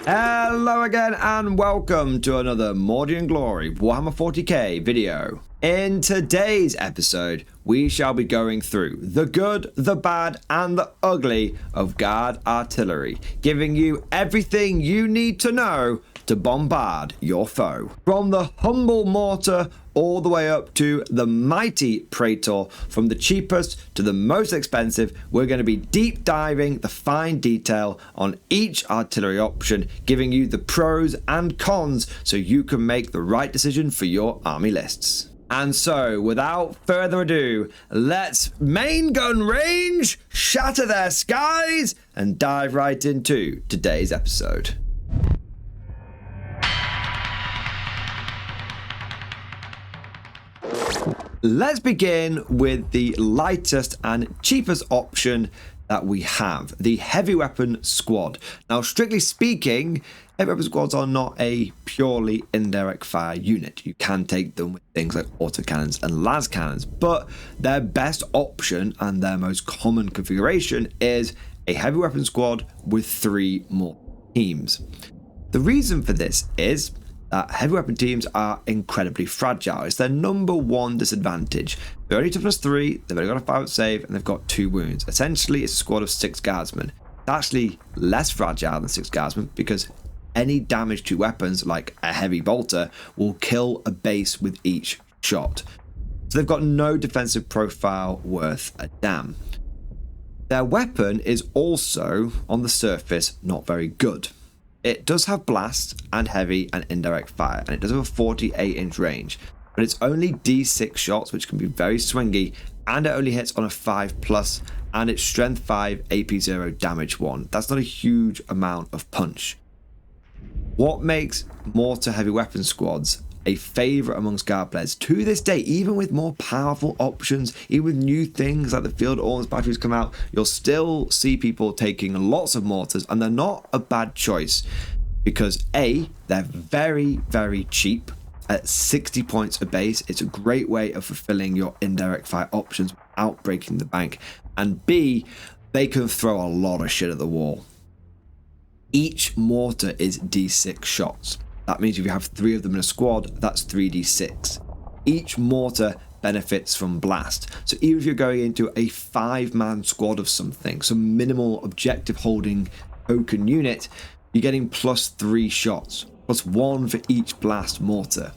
Hello again and welcome to another Mordy and Glory Warhammer 40k video. In today's episode, we shall be going through the good, the bad and the ugly of Guard Artillery, giving you everything you need to know to bombard your foe. From the humble mortar all the way up to the mighty Praetor, from the cheapest to the most expensive, we're going to be deep diving the fine detail on each artillery option, giving you the pros and cons so you can make the right decision for your army lists. And so, without further ado, let's main gun range, shatter their skies, and dive right into today's episode. Let's begin with the lightest and cheapest option that we have, the heavy weapon squad. Now, strictly speaking, heavy weapon squads are not a purely indirect fire unit. You can take them with things like autocannons and las cannons, but their best option and their most common configuration is a heavy weapon squad with 3 more teams. The reason for this is heavy weapon teams are incredibly fragile. It's their number one disadvantage. They're only toughness 3, they've only got a 5 save, and they've got 2 wounds. Essentially, it's a squad of 6 guardsmen. It's actually less fragile than 6 guardsmen because any damage to weapons, like a heavy bolter, will kill a base with each shot. So they've got no defensive profile worth a damn. Their weapon is also, on the surface, not very good. It does have blast and heavy and indirect fire, and it does have a 48-inch range, but it's only D6 shots, which can be very swingy, and it only hits on a 5+, and it's strength 5, AP 0, damage 1. That's not a huge amount of punch. What makes mortar heavy weapon squads a favourite amongst guard players to this day, even with more powerful options, even with new things like the field arms batteries come out, you'll still see people taking lots of mortars, and they're not a bad choice because A, they're very, very cheap. At 60 points a base, it's a great way of fulfilling your indirect fire options without breaking the bank, and B, they can throw a lot of shit at the wall. Each mortar is D6 shots. That means if you have 3 of them in a squad, that's 3d6. Each mortar benefits from blast. So even if you're going into a 5-man squad of something, some minimal objective holding token unit, you're getting +3 shots, +1 for each blast mortar.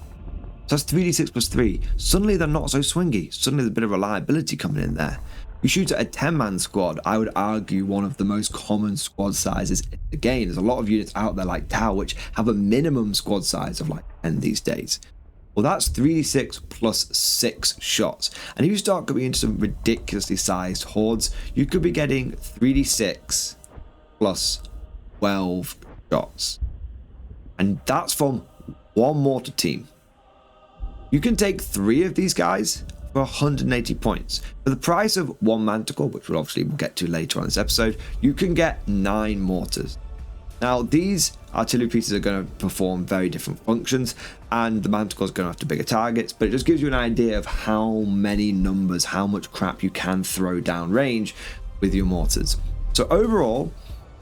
So that's 3d6 +3. Suddenly they're not so swingy. Suddenly there's a bit of reliability coming in there. You shoot at a 10-man squad, I would argue one of the most common squad sizes in the game. There's a lot of units out there like Tau which have a minimum squad size of like 10 these days. Well, that's 3d6 +6 shots. And if you start going into some ridiculously sized hordes, you could be getting 3d6 +12 shots. And that's from one mortar team. You can take 3 of these guys for 180 points. For the price of 1 manticore, which we'll get to later on in this episode, you can get 9 mortars. Now, these artillery pieces are going to perform very different functions, and the manticore is going after bigger targets, but it just gives you an idea of how many numbers, how much crap you can throw down range with your mortars. So overall,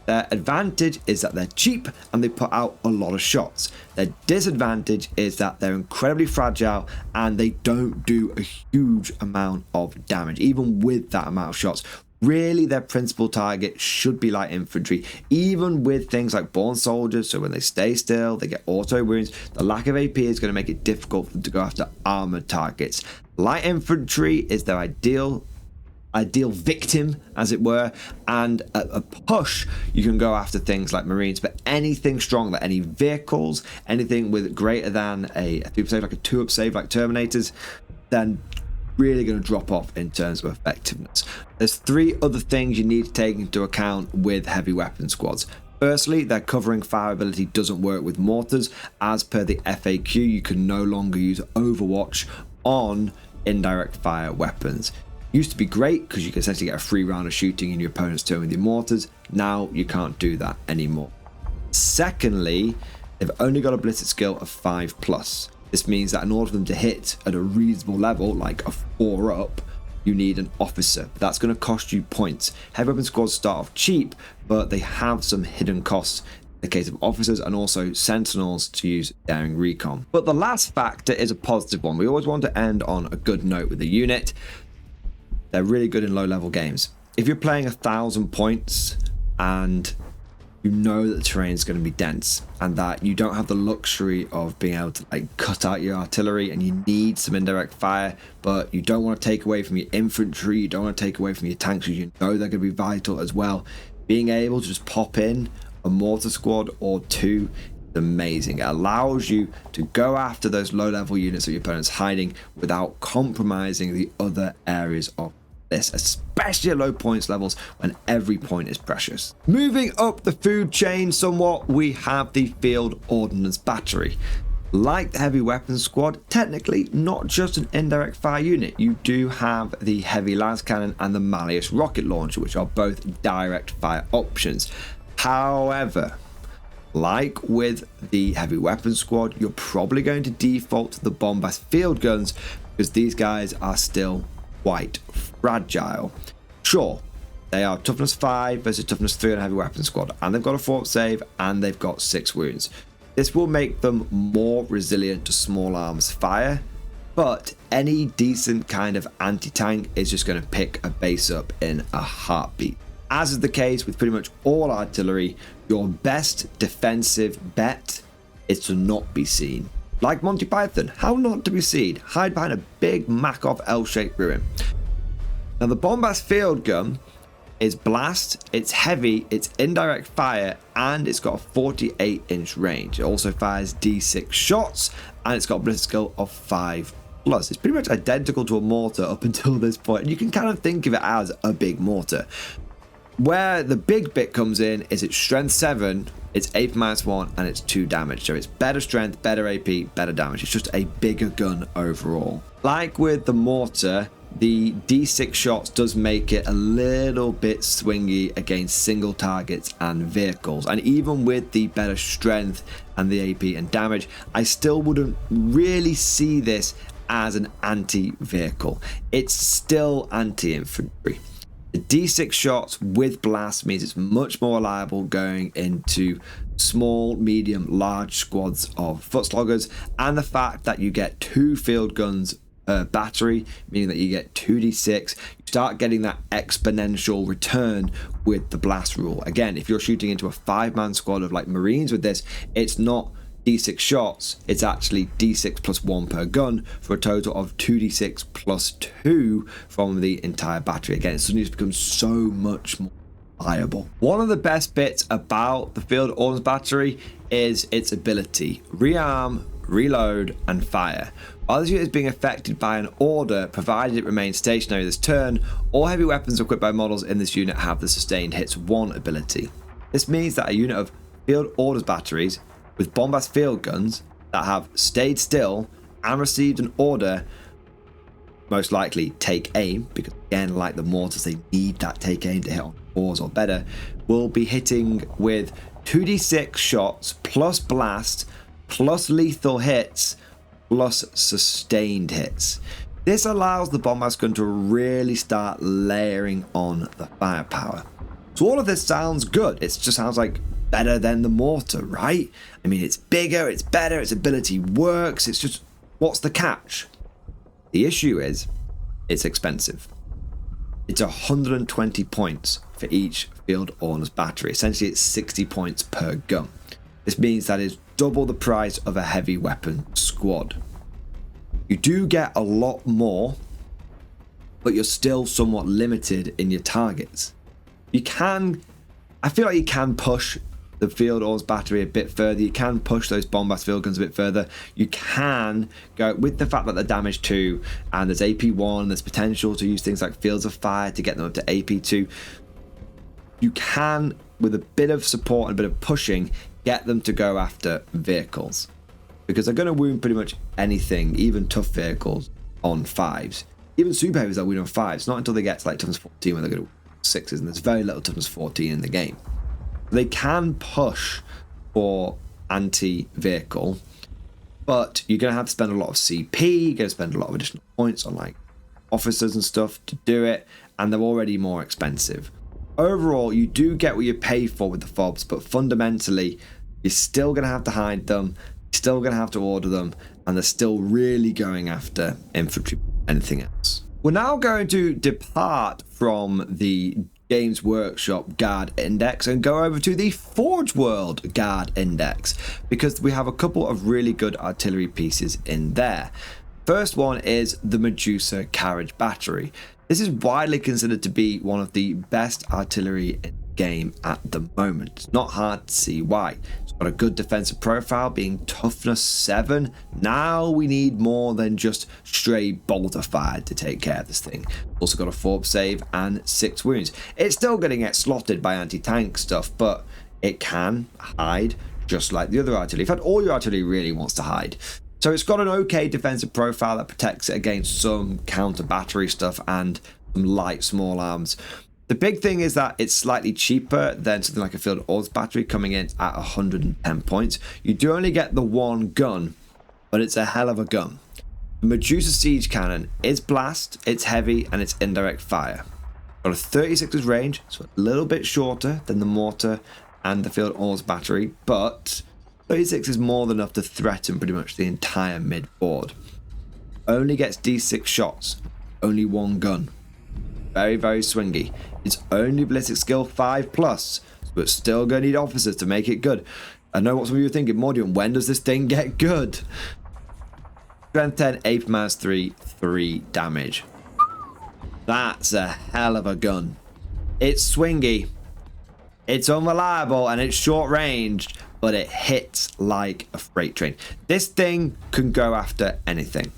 their advantage is that they're cheap and they put out a lot of shots. Their disadvantage is that they're incredibly fragile and they don't do a huge amount of damage, even with that amount of shots. Really, their principal target should be light infantry, even with things like born soldiers. So when they stay still, they get auto wounds. The lack of AP is going to make it difficult for them to go after armored targets. Light infantry is their ideal victim, as it were, and at a push you can go after things like marines, but anything strong, like any vehicles, anything with greater than a 3 save, like a 2-up save like Terminators, then really going to drop off in terms of effectiveness. There's 3 other things you need to take into account with heavy weapon squads. Firstly, their covering fire ability doesn't work with mortars. As per the FAQ, you can no longer use Overwatch on indirect fire weapons. Used to be great because you could essentially get a free round of shooting in your opponent's turn with your mortars. Now you can't do that anymore. Secondly, they've only got a ballistic skill of 5+. This means that in order for them to hit at a reasonable level, like a 4-up, you need an officer. That's going to cost you points. Heavy weapon squads start off cheap, but they have some hidden costs the case of officers, and also sentinels to use daring recon. But the last factor is a positive one. We always want to end on a good note with the unit. They're really good in low-level games. If you're playing 1,000 points and you know that the terrain is going to be dense and that you don't have the luxury of being able to like cut out your artillery, and you need some indirect fire, but you don't want to take away from your infantry, you don't want to take away from your tanks because you know they're going to be vital as well, being able to just pop in a mortar squad or two is amazing. It allows you to go after those low-level units that your opponent's hiding without compromising the other areas of this, especially at low points levels when every point is precious. Moving up the food chain somewhat, we have the Field Ordnance Battery. Like the Heavy Weapons Squad, technically not just an indirect fire unit. You do have the Heavy Lance Cannon and the Malleus Rocket Launcher, which are both direct fire options. However, like with the Heavy Weapons Squad, you're probably going to default to the Bombast Field Guns because these guys are still quite fragile. Sure, they are toughness 5 versus toughness 3 on a Heavy Weapons Squad, and they've got a 4 save and they've got 6 wounds. This will make them more resilient to small arms fire, but any decent kind of anti-tank is just going to pick a base up in a heartbeat. As is the case with pretty much all artillery, your best defensive bet is to not be seen. Like Monty Python, how not to be seen? Hide behind a big Makov L-shaped ruin. Now the Bombast Field Gun is blast, it's heavy, it's indirect fire, and it's got a 48-inch range. It also fires D6 shots, and it's got a ballistic skill of 5+. It's pretty much identical to a mortar up until this point, and you can kind of think of it as a big mortar. Where the big bit comes in is it's strength 7, it's AP -1, and it's 2 damage. So it's better strength, better AP, better damage. It's just a bigger gun overall. Like with the mortar, the D6 shots does make it a little bit swingy against single targets and vehicles. And even with the better strength and the AP and damage, I still wouldn't really see this as an anti-vehicle. It's still anti-infantry. The D6 shots with blast means it's much more reliable going into small, medium, large squads of foot sloggers, and the fact that you get 2 field guns per battery, meaning that you get 2d6, you start getting that exponential return with the blast rule. Again, if you're shooting into a 5-man squad of like Marines with this, it's not D6 shots, it's actually D6 plus 1 per gun for a total of 2d6 plus 2 from the entire battery. Again, it suddenly just becomes so much more viable. One of the best bits about the Field Ordnance Battery is its ability: rearm, reload, and fire. While this unit is being affected by an order, provided it remains stationary this turn, all heavy weapons equipped by models in this unit have the Sustained Hits 1 ability. This means that a unit of Field Ordnance Batteries with Bombast Field Guns that have stayed still and received an order, most likely take aim, because again, like the mortars, they need that take aim to hit on 4s or better, will be hitting with 2d6 shots plus blast plus lethal hits plus sustained hits. This allows the Bombast gun to really start layering on the firepower. So all of this sounds good. It just sounds like better than the mortar, right? I mean, it's bigger, it's better, its ability works. It's just, what's the catch? The issue is, it's expensive. It's 120 points for each Field Ordnance Battery. Essentially, it's 60 points per gun. This means that it's double the price of a heavy weapon squad. You do get a lot more, but you're still somewhat limited in your targets. I feel like you can push the Field Ordnance Battery a bit further. You can push those Bombast Field Guns a bit further. You can go with the fact that they're damage 2 and there's AP 1, there's potential to use things like Fields of Fire to get them up to AP 2. You can, with a bit of support and a bit of pushing, get them to go after vehicles, because they're going to wound pretty much anything, even tough vehicles on 5s. Even super heavies that wound on 5s. Not until they get to like toughness 14 when they're going to 6s, and there's very little toughness 14 in the game. They can push for anti-vehicle, but you're going to have to spend a lot of CP, you're going to spend a lot of additional points on like officers and stuff to do it, and they're already more expensive. overall, you do get what you pay for with the fobs, but fundamentally, you're still going to have to hide them, you're still going to have to order them, and they're still really going after infantry, anything else. We're now going to depart from the Games Workshop Guard Index and go over to the Forge World Guard Index, because we have a couple of really good artillery pieces in there. First one is the Medusa Carriage Battery. This is widely considered to be one of the best artillery in the game at the moment. It's not hard to see why. It's got a good defensive profile, being toughness 7. Now we need more than just stray bolter fire to take care of this thing. Also got a 4 save and 6 wounds. It's still going to get slotted by anti-tank stuff, but it can hide just like the other artillery. In fact, all your artillery really wants to hide. So it's got an okay defensive profile that protects it against some counter battery stuff and some light small arms. The big thing is that it's slightly cheaper than something like a field ordnance battery, coming in at 110 points. You do only get the 1 gun, but it's a hell of a gun. The Medusa Siege Cannon is blast, it's heavy, and it's indirect fire. Got a 36's range, so a little bit shorter than the mortar and the field ordnance battery, but 36 is more than enough to threaten pretty much the entire mid board. Only gets D6 shots, only 1 gun. Very, very swingy. It's only ballistic skill 5+, so it's still going to need officers to make it good. I know what some of you are thinking, Mordian, when does this thing get good? Strength 10, AP -3, 3 damage. That's a hell of a gun. It's swingy, it's unreliable, and it's short ranged, but it hits like a freight train. This thing can go after anything.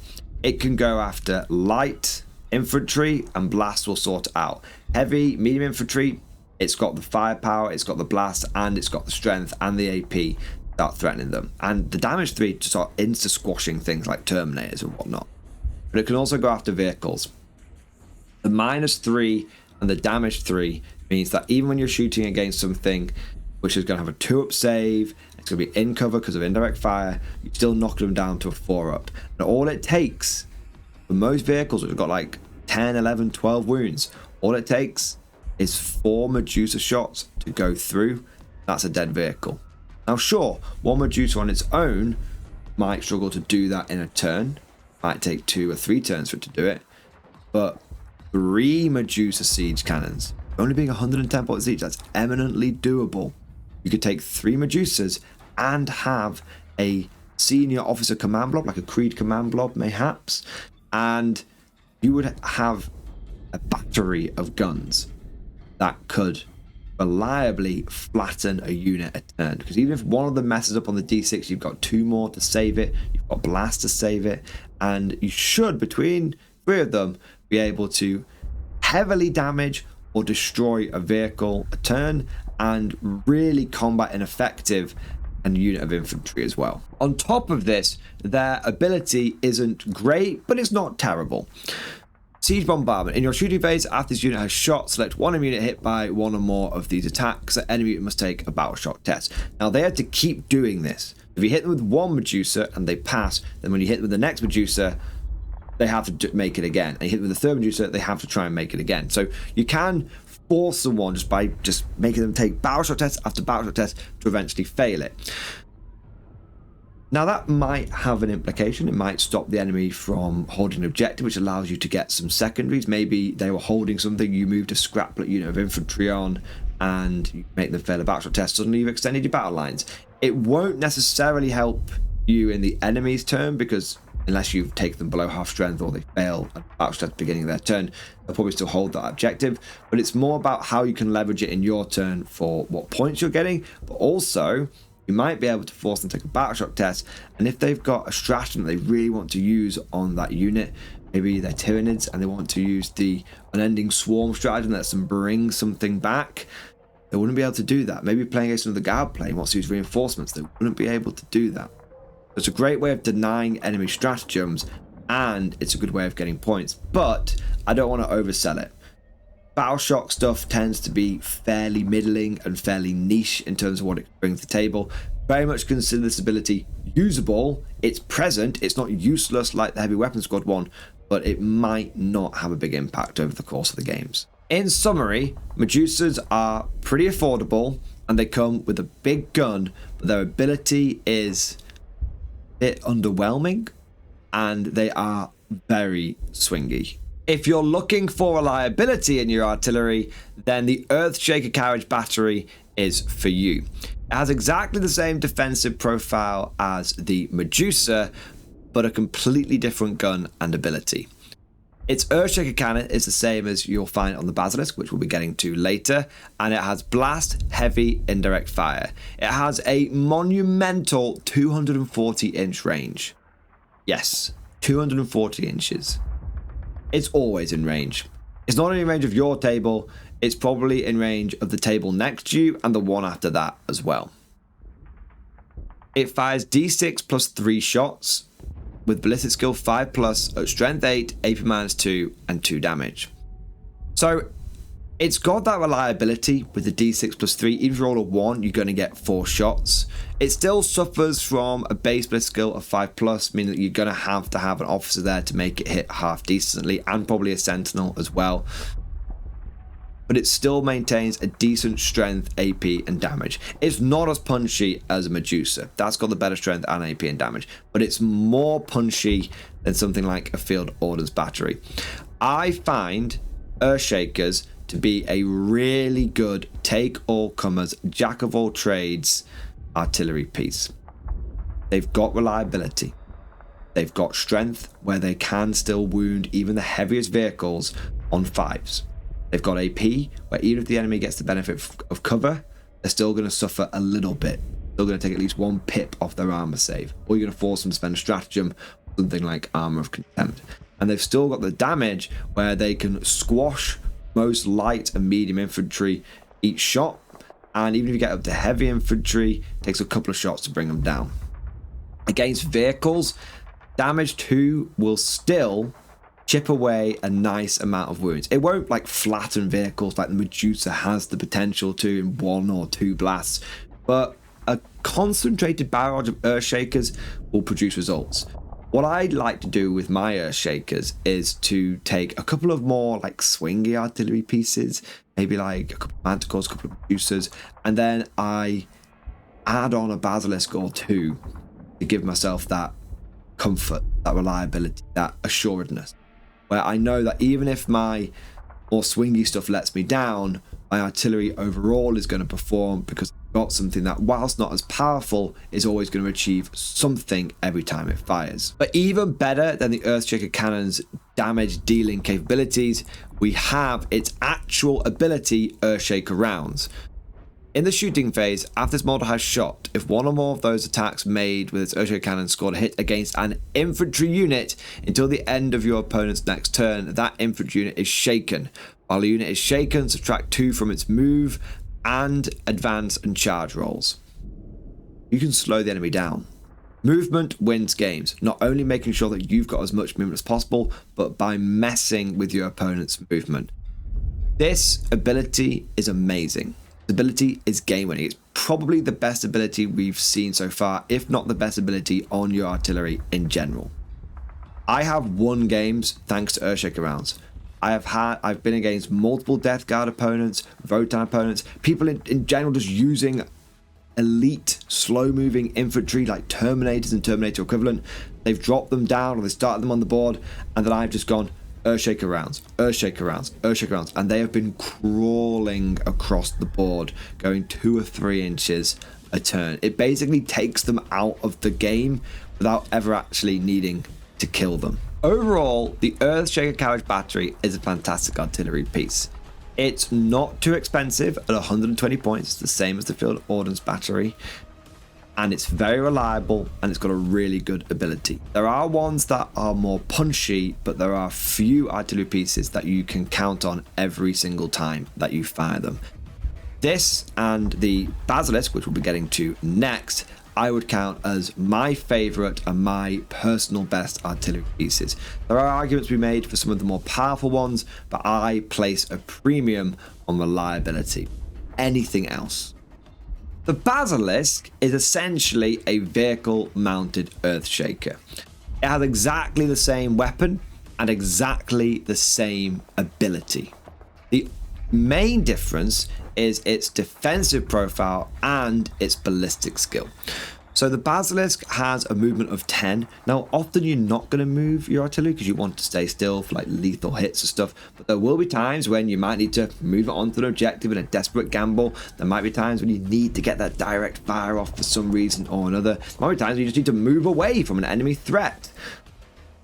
It can go after light infantry, and blast will sort it out. Heavy, medium infantry, it's got the firepower, it's got the blast, and it's got the strength and the AP to start threatening them. And the damage 3 to start insta-squashing things like Terminators and whatnot. But it can also go after vehicles. The -3 and the damage 3 means that even when you're shooting against something which is going to have a 2-up save, it's going to be in cover because of indirect fire, you still knock them down to a 4-up. And all it takes for most vehicles which have got like 10, 11, 12 wounds, all it takes is 4 Medusa shots to go through. That's a dead vehicle. Now sure, 1 Medusa on its own might struggle to do that in a turn. Might take 2 or 3 turns for it to do it. But 3 Medusa Siege Cannons, only being 110 points each, that's eminently doable. You could take 3 Medusas and have a senior officer command blob, like a Creed command blob mayhaps, and you would have a battery of guns that could reliably flatten a unit a turn. Because even if one of them messes up on the D6, you've got 2 more to save it, you've got blast to save it, and you should, between 3 of them, be able to heavily damage or destroy a vehicle a turn and really combat an effective and unit of infantry as well. On top of this, their ability isn't great, but it's not terrible. Siege Bombardment. In your shooting phase, after this unit has shot, select one unit hit by 1 or more of these attacks. The enemy must take a battle shock test. Now, they have to keep doing this. If you hit them with 1 Medusa and they pass, then when you hit them with the next Medusa, they have to make it again. And you hit them with the 3rd Medusa, they have to try and make it again. So you can force someone just by making them take battle shock test after battle shock test to eventually fail it. Now that might have an implication. It might stop the enemy from holding an objective, which allows you to get some secondaries. Maybe they were holding something, you moved a scraplet unit of infantry on, and you make them fail a battle shock test. Suddenly you've extended your battle lines. It won't necessarily help you in the enemy's turn, because unless you've taken them below half strength or they fail a battle shock at the beginning of their turn, they'll probably still hold that objective. But it's more about how you can leverage it in your turn for what points you're getting, but also you might be able to force them to take a battle shock test, and if they've got a stratagem that they really want to use on that unit, maybe they're Tyranids and they want to use the unending swarm stratagem that lets them bring something back, they wouldn't be able to do that. Maybe playing against another guard plane wants to use reinforcements, they wouldn't be able to do that. It's a great way of denying enemy stratagems, and it's a good way of getting points, but I don't want to oversell it. Battle shock stuff tends to be fairly middling and fairly niche in terms of what it brings to the table. Very much consider this ability usable. It's present, it's not useless like the Heavy Weapon Squad one, but it might not have a big impact over the course of the games. In summary, Medusas are pretty affordable and they come with a big gun, but their ability is a bit underwhelming and they are very swingy. If you're looking for reliability in your artillery, then the Earthshaker Carriage Battery is for you. It has exactly the same defensive profile as the Medusa, but a completely different gun and ability. Its Earthshaker cannon is the same as you'll find on the Basilisk, which we'll be getting to later, and it has blast, heavy, indirect fire. It has a monumental 240-inch range. Yes, 240 inches. It's always in range. It's not in range of your table, it's probably in range of the table next to you and the one after that as well. It fires D6 plus 3 shots with ballistic skill 5+, at strength 8, AP -2, and 2 damage. So it's got that reliability with the D6 plus 3. Even if you roll a 1, you're going to get 4 shots. It still suffers from a base ballistic skill of 5+, meaning that you're going to have an officer there to make it hit half decently, and probably a sentinel as well. But it still maintains a decent strength, AP, and damage. It's not as punchy as a Medusa. That's got the better strength and AP and damage, but it's more punchy than something like a Field Ordnance Battery. I find Earthshakers to be a really good take-all-comers, jack-of-all-trades artillery piece. They've got reliability. They've got strength where they can still wound even the heaviest vehicles on 5s. They've got AP, where even if the enemy gets the benefit of cover, they're still going to suffer a little bit. They're going to take at least 1 pip off their armor save, or you're going to force them to spend a stratagem, something like Armor of Contempt. And they've still got the damage, where they can squash most light and medium infantry each shot, and even if you get up to heavy infantry, it takes a couple of shots to bring them down. Against vehicles, damage 2 will still chip away a nice amount of wounds. It won't like flatten vehicles like the Medusa has the potential to in 1 or 2 blasts, but a concentrated barrage of Earthshakers will produce results. What I'd like to do with my Earthshakers is to take a couple of more like swingy artillery pieces, maybe like a couple of Manticores, a couple of Medusas, and then I add on a Basilisk or 2 to give myself that comfort, that reliability, that assuredness, where I know that even if my more swingy stuff lets me down, my artillery overall is going to perform because I've got something that, whilst not as powerful, is always going to achieve something every time it fires. But even better than the Earthshaker cannon's damage dealing capabilities, we have its actual ability, Earthshaker rounds. In the shooting phase, after this model has shot, if one or more of those attacks made with its Earthshaker cannon scored a hit against an infantry unit until the end of your opponent's next turn, that infantry unit is shaken. While the unit is shaken, subtract 2 from its move and advance and charge rolls. You can slow the enemy down. Movement wins games, not only making sure that you've got as much movement as possible, but by messing with your opponent's movement. This ability is amazing. This ability is game winning. It's probably the best ability we've seen so far, if not the best ability on your artillery in general. I have won games thanks to Earthshaker rounds. I've been against multiple Death Guard opponents, Votan opponents, people in general just using elite slow moving infantry like Terminators and Terminator equivalent. They've dropped them down or they started them on the board, and then I've just gone Earthshaker rounds, Earthshaker rounds, Earthshaker rounds, and they have been crawling across the board, going 2 or 3 inches a turn. It basically takes them out of the game without ever actually needing to kill them. Overall, the Earthshaker Carriage Battery is a fantastic artillery piece. It's not too expensive at 120 points, the same as the Field Ordnance Battery, and it's very reliable and it's got a really good ability. There are ones that are more punchy, but there are few artillery pieces that you can count on every single time that you fire them. This and the Basilisk, which we'll be getting to next, I would count as my favourite and my personal best artillery pieces. There are arguments to be made for some of the more powerful ones, but I place a premium on reliability. Anything else? The Basilisk is essentially a vehicle-mounted Earthshaker. It has exactly the same weapon and exactly the same ability. The main difference is its defensive profile and its ballistic skill. So the Basilisk has a movement of 10. Now, often you're not going to move your artillery because you want to stay still for like lethal hits and stuff. But there will be times when you might need to move it onto an objective in a desperate gamble. There might be times when you need to get that direct fire off for some reason or another. There might be times when you just need to move away from an enemy threat.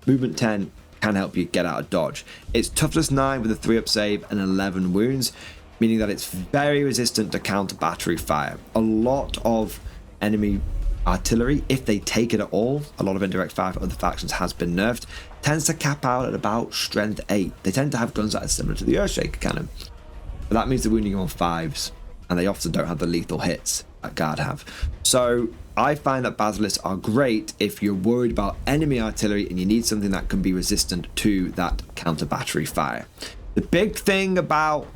Movement 10 can help you get out of dodge. It's toughness 9 with a 3-up save and 11 wounds, meaning that it's very resistant to counter battery fire. A lot of enemy artillery, if they take it at all, a lot of indirect fire for other factions has been nerfed, tends to cap out at about strength 8. They tend to have guns that are similar to the Earthshaker cannon, but that means they're wounding you on 5s, and they often don't have the lethal hits that Guard have. So I find that Basilisks are great if you're worried about enemy artillery and you need something that can be resistant to that counter battery fire. The big thing about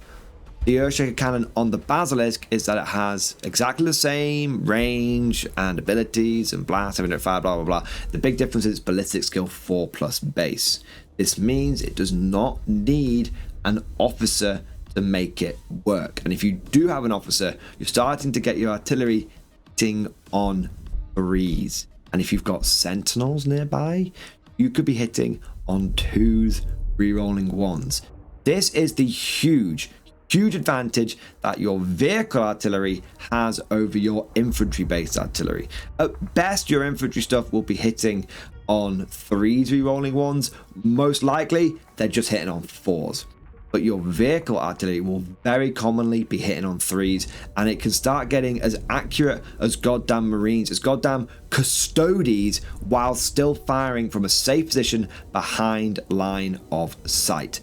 the Earthshaker cannon on the Basilisk is that it has exactly the same range and abilities and blast, having fire, blah, blah, blah. The big difference is its ballistic skill 4+ base. This means it does not need an officer to make it work. And if you do have an officer, you're starting to get your artillery hitting on 3s. And if you've got sentinels nearby, you could be hitting on 2s, rerolling 1s. This is the huge advantage that your vehicle artillery has over your infantry based artillery. At best, your infantry stuff will be hitting on 3s, rerolling 1s. Most likely they're just hitting on 4s, but your vehicle artillery will very commonly be hitting on 3s, and it can start getting as accurate as goddamn Marines, as goddamn Custodes, while still firing from a safe position behind line of sight.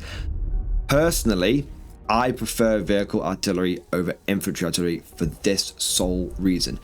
Personally, I prefer vehicle artillery over infantry artillery for this sole reason.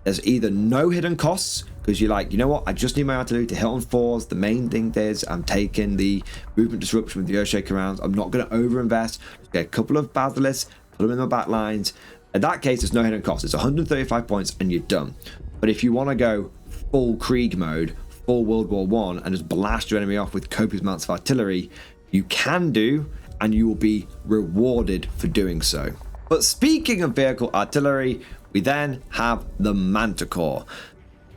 There's either no hidden costs, because you're like, you know what, I just need my artillery to hit on 4s. The main thing is I'm taking the movement disruption with the Earthshaker rounds. I'm not going to overinvest. Just get a couple of Basilisks, put them in the back lines. In that case, there's no hidden costs. It's 135 points and you're done. But if you want to go full Krieg mode, full World War I, and just blast your enemy off with copious amounts of artillery, you can do, and you will be rewarded for doing so. But speaking of vehicle artillery, we then have the Manticore.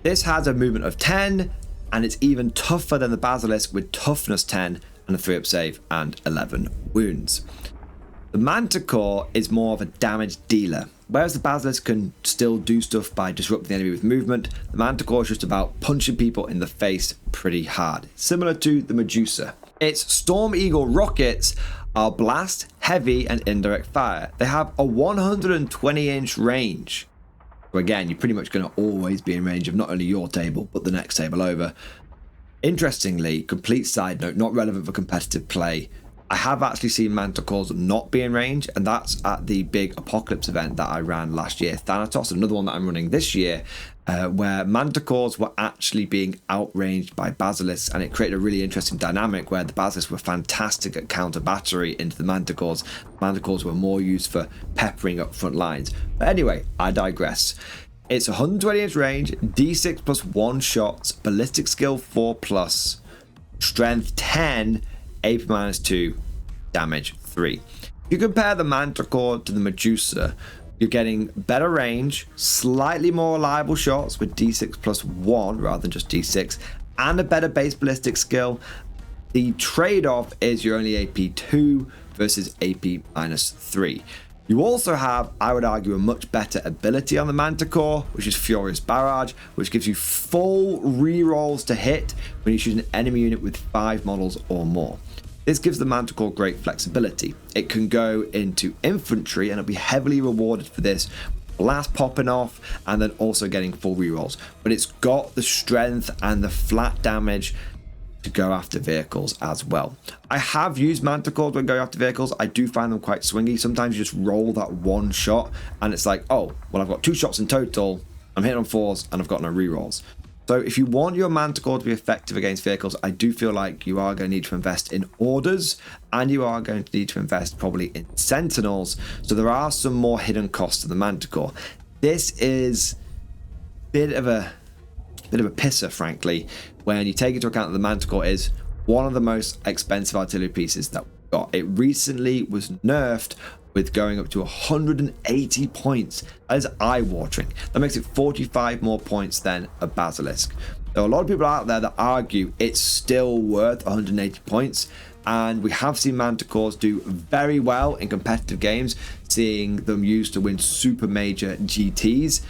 This has a movement of 10, and it's even tougher than the Basilisk with toughness 10 and a 3-up save and 11 wounds. The Manticore is more of a damage dealer. Whereas the Basilisk can still do stuff by disrupting the enemy with movement, the Manticore is just about punching people in the face pretty hard, similar to the Medusa. Its Storm Eagle rockets are blast, heavy, and indirect fire. They have a 120-inch range. So again, you're pretty much going to always be in range of not only your table, but the next table over. Interestingly, complete side note, not relevant for competitive play, I have actually seen Manticores not be in range, and that's at the big Apocalypse event that I ran last year, Thanatos, another one that I'm running this year, where Manticores were actually being outranged by Basilisks, and it created a really interesting dynamic where the Basilisks were fantastic at counter battery into the Manticores. Manticores were more used for peppering up front lines. But anyway, I digress. It's 120-inch range, D6 plus 1 shots, ballistic skill 4+, strength 10, AP -2, damage 3. If you compare the Manticore to the Medusa, you're getting better range, slightly more reliable shots with D6 plus 1 rather than just D6, and a better base ballistic skill. The trade-off is you're only AP 2 versus AP -3. You also have, I would argue, a much better ability on the Manticore, which is Furious Barrage, which gives you full rerolls to hit when you shoot an enemy unit with 5 models or more. This gives the Manticore great flexibility. It can go into infantry and it'll be heavily rewarded for this, blast popping off and then also getting full rerolls. But it's got the strength and the flat damage to go after vehicles as well. I have used Manticores when going after vehicles. I do find them quite swingy. Sometimes you just roll that one shot and it's like, oh, well, I've got 2 shots in total. I'm hitting on 4s and I've got no rerolls. So if you want your Manticore to be effective against vehicles, I do feel like you are going to need to invest in orders and you are going to need to invest probably in sentinels. So there are some more hidden costs to the Manticore. This is a bit of a pisser, frankly, when you take into account that the Manticore is one of the most expensive artillery pieces that we got. It recently was nerfed with going up to 180 points. That is eye-watering. That makes it 45 more points than a Basilisk. There are a lot of people out there that argue it's still worth 180 points, and we have seen Manticores do very well in competitive games, seeing them used to win super major GTs.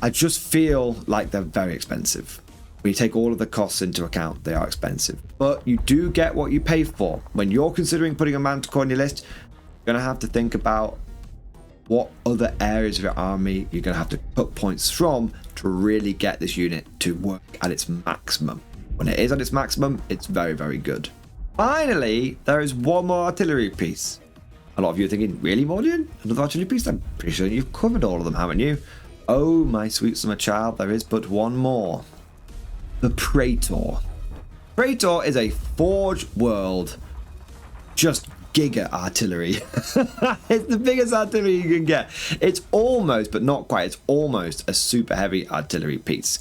I just feel like they're very expensive. When you take all of the costs into account, they are expensive. But you do get what you pay for. When you're considering putting a Manticore on your list, you're going to have to think about what other areas of your army you're going to have to put points from to really get this unit to work at its maximum. When it is at its maximum, it's very, very good. Finally, there is one more artillery piece. A lot of you are thinking, really, Mordian? Another artillery piece? I'm pretty sure you've covered all of them, haven't you? Oh, my sweet summer child, there is but one more. The Praetor. Praetor is a Forge World, just giga artillery. It's the biggest artillery you can get. It's almost, but not quite, it's almost a super heavy artillery piece.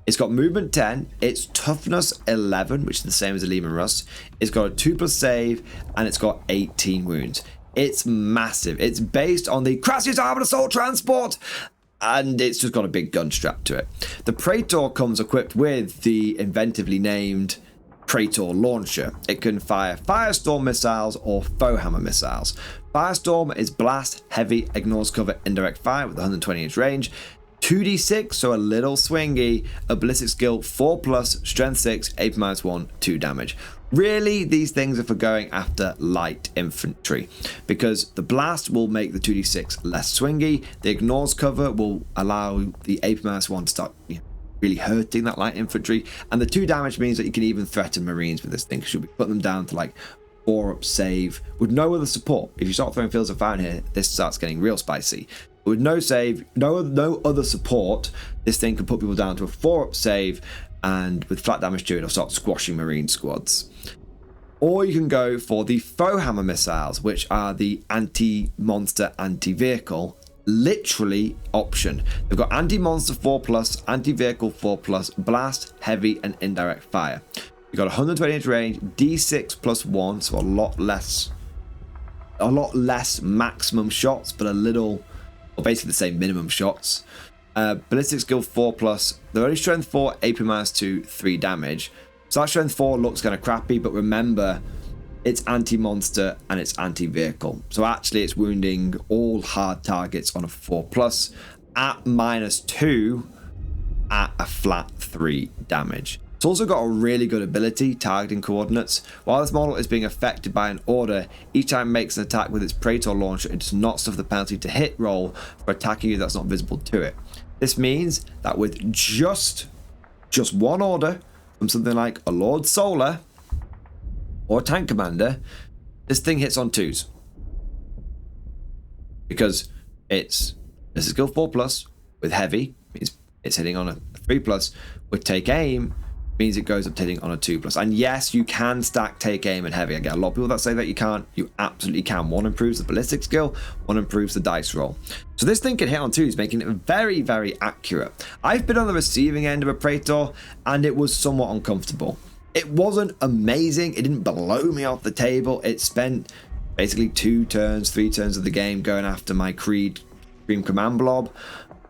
It's got movement 10, it's toughness 11, which is the same as a Lehman Russ. It's got a 2+ save, and it's got 18 wounds. It's massive. It's based on the Crassius Armored Assault Transport, and it's just got a big gun strapped to it. The Praetor comes equipped with the inventively named Praetor launcher. It can fire Firestorm missiles or Foehammer missiles. Firestorm is blast, heavy, ignores cover, indirect fire with 120-inch range. 2d6, so a little swingy. A ballistic skill 4+, strength 6, AP -1, 2 damage. Really, these things are for going after light infantry, because the blast will make the 2d6 less swingy. The ignores cover will allow the AP -1 to start really hurting that light infantry, and the 2 damage means that you can even threaten Marines with this thing, because you'll be putting them down to like 4-up save with no other support. If you start throwing Fields of Fire in here, this starts getting real spicy. With no save, no other support, this thing can put people down to a 4-up save, and with flat damage to it, it'll start squashing Marine squads. Or you can go for the Foehammer missiles, which are the anti-monster, anti-vehicle, literally option. They've got anti-monster 4+, anti-vehicle 4+, blast, heavy, and indirect fire. You've got 120-inch range, D6 +1, so a lot less maximum shots, but a little, or basically the same minimum shots. Ballistic skill 4+, they're only strength 4, AP -2, 3 damage. So that strength 4 looks kind of crappy, but remember, it's anti-monster and it's anti-vehicle. So actually it's wounding all hard targets on a 4+, at -2, at a flat 3 damage. It's also got a really good ability, targeting coordinates. While this model is being affected by an order, each time it makes an attack with its Praetor launcher, it does not suffer the penalty to hit roll for attacking you that's not visible to it. This means that with just one order from something like a Lord Solar or a Tank Commander, this thing hits on 2s. Because it's a skill 4+, with heavy, means it's hitting on a 3+, with take aim, means it goes up to hitting on a 2+. And yes, you can stack take aim and heavy. I get a lot of people that say that you can't. You absolutely can. One improves the ballistic skill, one improves the dice roll. So this thing can hit on 2s, making it very, very accurate. I've been on the receiving end of a Praetor, and it was somewhat uncomfortable. It wasn't amazing. It didn't blow me off the table. It spent basically 2 turns, 3 turns of the game going after my Creed Supreme Command Blob.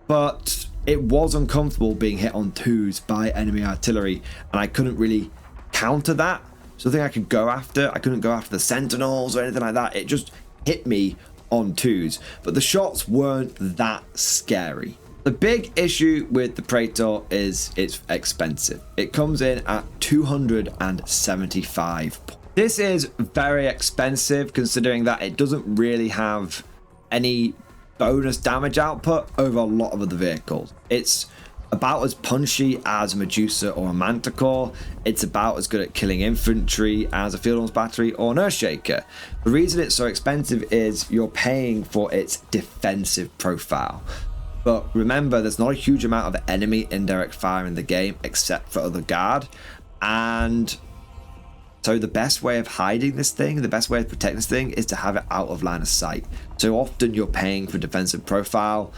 But it was uncomfortable being hit on 2s by enemy artillery, and I couldn't really counter that. Something I could go after. I couldn't go after the Sentinels or anything like that. It just hit me on 2s, but the shots weren't that scary. The big issue with the Praetor is it's expensive. It comes in at 275. This is very expensive, considering that it doesn't really have any bonus damage output over a lot of other vehicles. It's about as punchy as a Medusa or a Manticore. It's about as good at killing infantry as a Field Arms Battery or an Earthshaker. The reason it's so expensive is you're paying for its defensive profile. But remember, there's not a huge amount of enemy indirect fire in the game except for other guard. And so the best way of hiding this thing, the best way of protecting this thing, is to have it out of line of sight. So often you're paying for defensive profile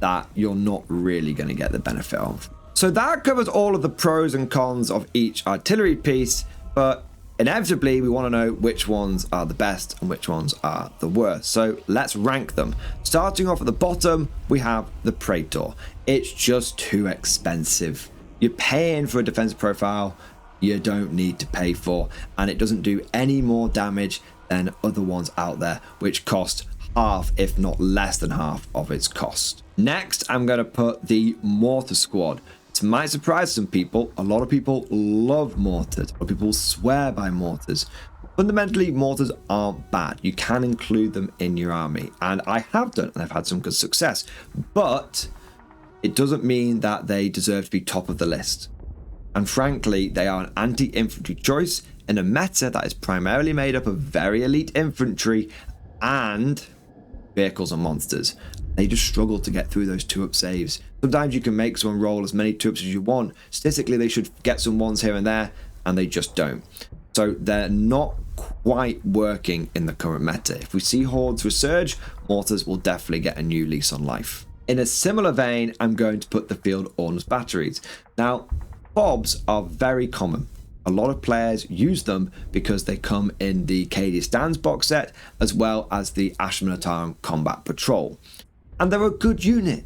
that you're not really going to get the benefit of. So that covers all of the pros and cons of each artillery piece, but inevitably we want to know which ones are the best and which ones are the worst. So let's rank them. Starting off at the bottom, we have the Praetor. It's just too expensive. You're paying for a defensive profile you don't need to pay for, and it doesn't do any more damage than other ones out there, which cost half, if not less than half of its cost. Next, I'm going to put the Mortar Squad. It might surprise some people. A lot of people love mortars. A lot of people swear by mortars. Fundamentally, mortars aren't bad. You can include them in your army, and I have done, and I've had some good success. But it doesn't mean that they deserve to be top of the list. And frankly, they are an anti-infantry choice in a meta that is primarily made up of very elite infantry and vehicles and monsters. They just struggle to get through those 2-up saves. Sometimes you can make someone roll as many 2-ups as you want. Statistically, they should get some 1s here and there, and they just don't. So they're not quite working in the current meta. If we see hordes resurge, mortars will definitely get a new lease on life. In a similar vein, I'm going to put the Field Ordnance Batteries. Now, FOBs are very common. A lot of players use them because they come in the Cadia Stands box set, as well as the Astra Militarum Combat Patrol. And they're a good unit.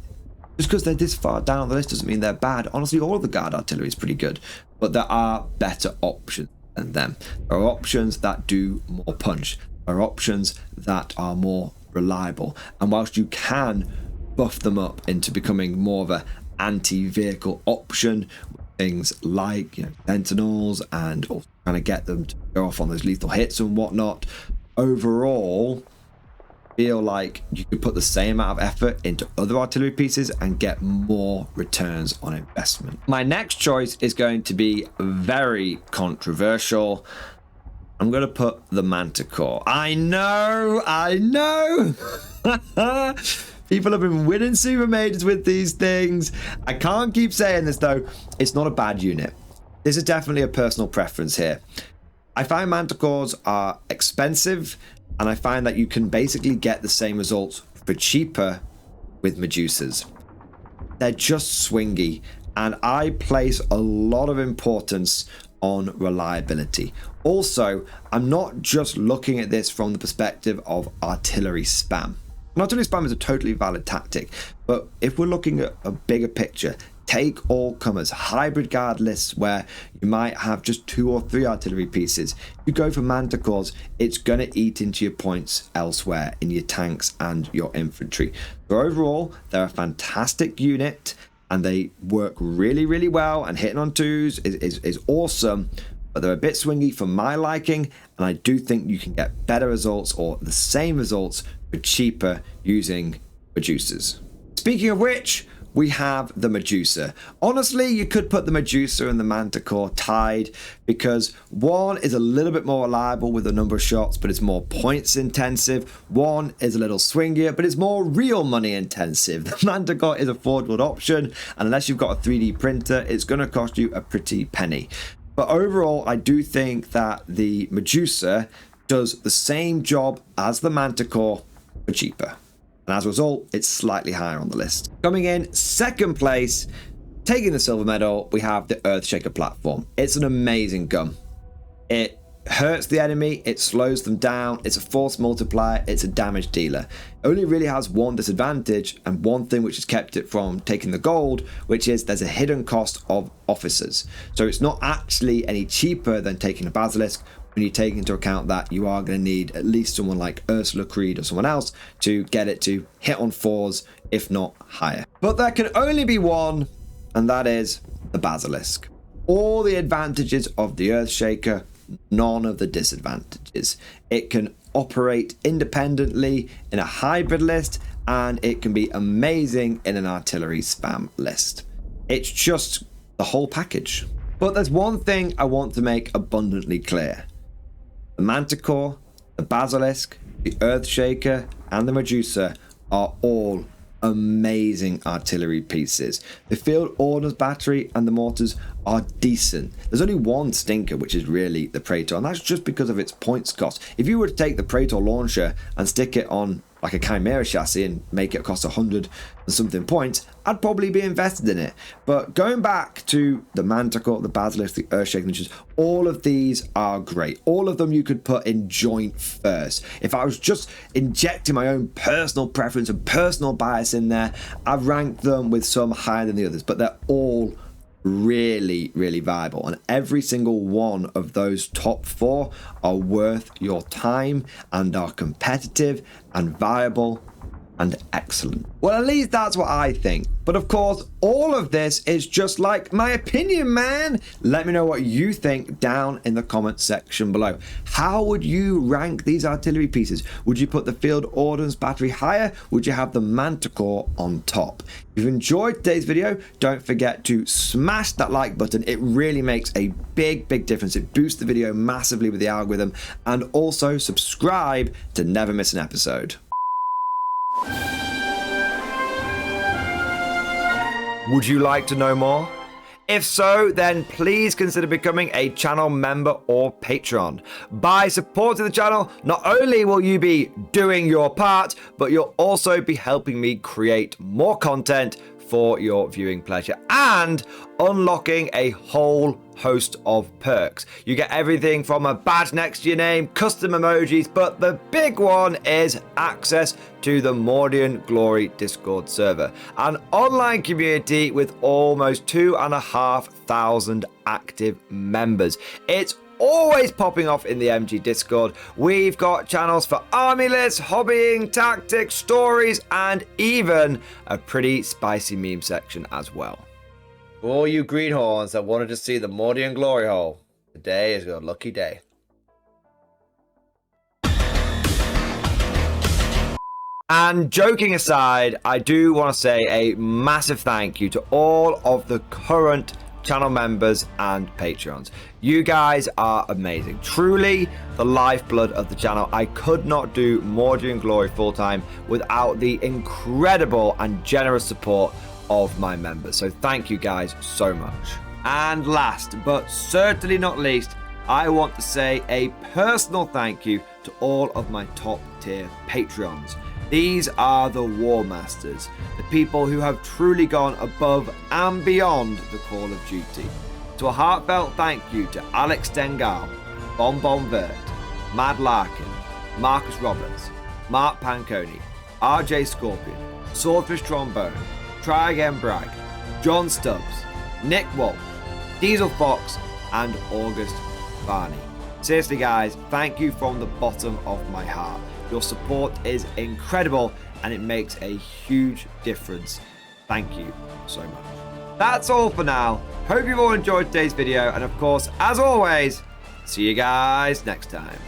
Just because they're this far down the list doesn't mean they're bad. Honestly, all of the Guard Artillery is pretty good. But there are better options than them. There are options that do more punch. There are options that are more reliable. And whilst you can buff them up into becoming more of an anti-vehicle option, things like, sentinels, and also trying to get them to go off on those lethal hits and whatnot, overall feel like you could put the same amount of effort into other artillery pieces and get more returns on investment. My next choice is going to be very controversial. I'm going to put the Manticore. I know. People have been winning super majors with these things. I can't keep saying this though. It's not a bad unit. This is definitely a personal preference here. I find Manticores are expensive, and I find that you can basically get the same results for cheaper with Medusas. They're just swingy, and I place a lot of importance on reliability. Also, I'm not just looking at this from the perspective of artillery spam. And artillery spam is a totally valid tactic, but if we're looking at a bigger picture, take all comers, hybrid guard lists where you might have just 2 or 3 artillery pieces. If you go for Manticores, it's going to eat into your points elsewhere in your tanks and your infantry. So overall, they're a fantastic unit, and they work really, really well, and hitting on 2s is awesome, but they're a bit swingy for my liking, and I do think you can get better results or the same results for cheaper using Medusas. Speaking of which, we have the Medusa. Honestly, you could put the Medusa and the Manticore tied, because one is a little bit more reliable with a number of shots, but it's more points intensive. One is a little swingier, but it's more real money intensive. The Manticore is a forward option, and unless you've got a 3D printer, it's going to cost you a pretty penny. But overall, I do think that the Medusa does the same job as the Manticore for cheaper. And as a result, it's slightly higher on the list. Coming in second place, taking the silver medal, we have the Earthshaker platform. It's an amazing gun. It hurts the enemy, it slows them down, it's a force multiplier, it's a damage dealer. It only really has one disadvantage, and one thing which has kept it from taking the gold, which is there's a hidden cost of officers. So it's not actually any cheaper than taking a Basilisk, when you take into account that you are going to need at least someone like Ursula Creed or someone else to get it to hit on 4s, if not higher. But there can only be one, and that is the Basilisk. All the advantages of the Earthshaker, none of the disadvantages. It can operate independently in a hybrid list, and it can be amazing in an artillery spam list. It's just the whole package. But there's one thing I want to make abundantly clear. The Manticore, the Basilisk, the Earthshaker, and the Medusa are all amazing artillery pieces. The Field Ordnance Battery and the mortars are decent. There's only one stinker, which is really the Praetor, and that's just because of its points cost. If you were to take the Praetor launcher and stick it on like a Chimera chassis and make it cost 100 and something points, I'd probably be invested in it. But going back to the Manticore, the Basilisk, the Earthshaking Legions, all of these are great. All of them you could put in joint first. If I was just injecting my own personal preference and personal bias in there, I'd rank them with some higher than the others, but they're all really, really viable, and every single one of those top 4 are worth your time and are competitive and viable and excellent. Well, at least that's what I think. But of course, all of this is just like my opinion, man. Let me know what you think down in the comment section below. How would you rank these artillery pieces? Would you put the Field Ordnance Battery higher? Would you have the Manticore on top? If you enjoyed today's video, don't forget to smash that like button. It really makes a big, big difference. It boosts the video massively with the algorithm. And also subscribe to never miss an episode. Would you like to know more? If so, then please consider becoming a channel member or patron. By supporting the channel, not only will you be doing your part, but you'll also be helping me create more content for your viewing pleasure and unlocking a whole host of perks. You get everything from a badge next to your name, custom emojis, but the big one is access to the Mordian Glory Discord server, an online community with almost 2,500 active members. It's always popping off in the MG Discord. We've got channels for army lists, hobbying, tactics, stories, and even a pretty spicy meme section as well. For all you greenhorns that wanted to see the Mordian Glory Hole, today is your lucky day. And joking aside, I do want to say a massive thank you to all of the current channel members and patrons. You guys are amazing, truly the lifeblood of the channel. I could not do Mordian Glory full-time without the incredible and generous support of my members, so thank you guys so much. And last but certainly not least, I want to say a personal thank you to all of my top tier Patreons. These are the War Masters, the people who have truly gone above and beyond the call of duty. So a heartfelt thank you to Alex Dengal, Bon Vert, Mad Larkin, Marcus Roberts, Mark Panconi, RJ Scorpion, Swordfish Trombone, Try Again Bragg, John Stubbs, Nick Wolf, Diesel Fox, and August Barney. Seriously guys, thank you from the bottom of my heart. Your support is incredible and it makes a huge difference. Thank you so much. That's all for now. Hope you've all enjoyed today's video, and of course, as always, see you guys next time.